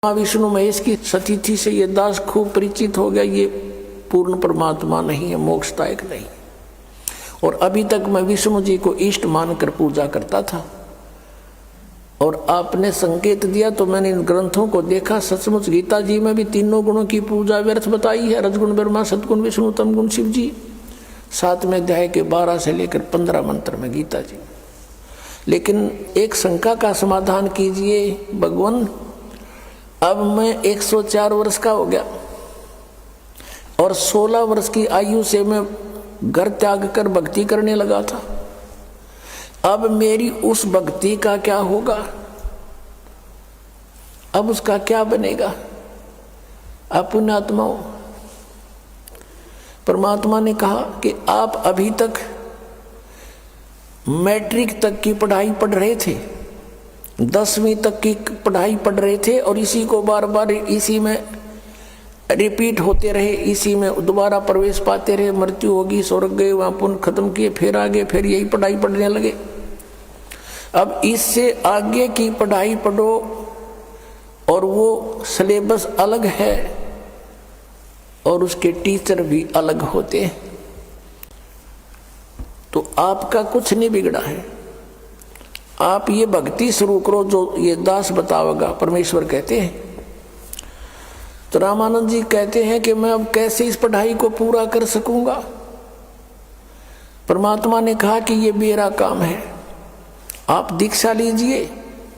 विष्णु महेश की सतिथि से ये दास खूब परिचित हो गया, ये पूर्ण परमात्मा नहीं है, मोक्षदायक नहीं। और अभी तक मैं विष्णु जी को इष्ट मानकर पूजा करता था, और आपने संकेत दिया तो मैंने इन ग्रंथों को देखा। सचमुच गीता जी में भी तीनों गुणों की पूजा व्यर्थ बताई है, रजगुण ब्रह्मा, सतगुण विष्णु, तम गुण शिव जी। 7वें अध्याय के 12 से लेकर 15 मंत्र में गीता जी। लेकिन एक शंका का समाधान कीजिए भगवान, अब मैं 104 वर्ष का हो गया और 16 वर्ष की आयु से मैं घर त्याग कर भक्ति करने लगा था। अब मेरी उस भक्ति का क्या होगा, अब उसका क्या बनेगा? आप पुण्यात्माओं, परमात्मा ने कहा कि आप अभी तक मैट्रिक तक की पढ़ाई पढ़ रहे थे, 10वीं तक की पढ़ाई पढ़ रहे थे, और इसी को बार बार इसी में रिपीट होते रहे, इसी में दोबारा प्रवेश पाते रहे। मृत्यु होगी, स्वर्ग गए, वहां पुण्य खत्म किए, फिर आगे फिर यही पढ़ाई पढ़ने लगे। अब इससे आगे की पढ़ाई पढ़ो और वो सिलेबस अलग है और उसके टीचर भी अलग होते हैं, तो आपका कुछ नहीं बिगड़ा है। आप ये भक्ति शुरू करो जो ये दास बतावेगा, परमेश्वर कहते हैं। तो रामानंद जी कहते हैं कि मैं अब कैसे इस पढ़ाई को पूरा कर सकूंगा? परमात्मा ने कहा कि ये मेरा काम है, आप दीक्षा लीजिए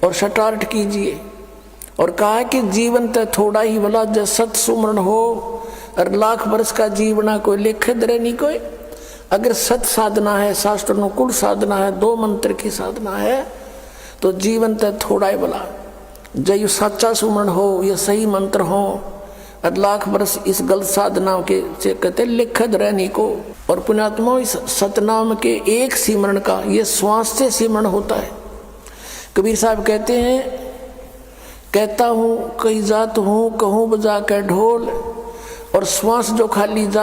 और स्टार्ट कीजिए। और कहा कि जीवन तो थोड़ा ही भला, जब सत सुमरण हो और लाख वर्ष का जीवना कोई लेखे दरे नहीं कोई। अगर सत साधना है, शास्त्र अनुकूल साधना है, 2 मंत्र की साधना है, तो जीवन तो थोड़ा ही भला। जब सच्चा सुमरण हो, ये सही मंत्र हो, और लाख वर्ष इस गलत साधना के से कहते लिखत रहने को। और पुण्यात्मा, इस सतनाम के एक सिमरण का ये श्वास से सिमरण होता है। कबीर साहब कहते हैं, कहता हूँ कहीं जात हूँ, कहूँ बजा के ढोल, और श्वास जो खाली जा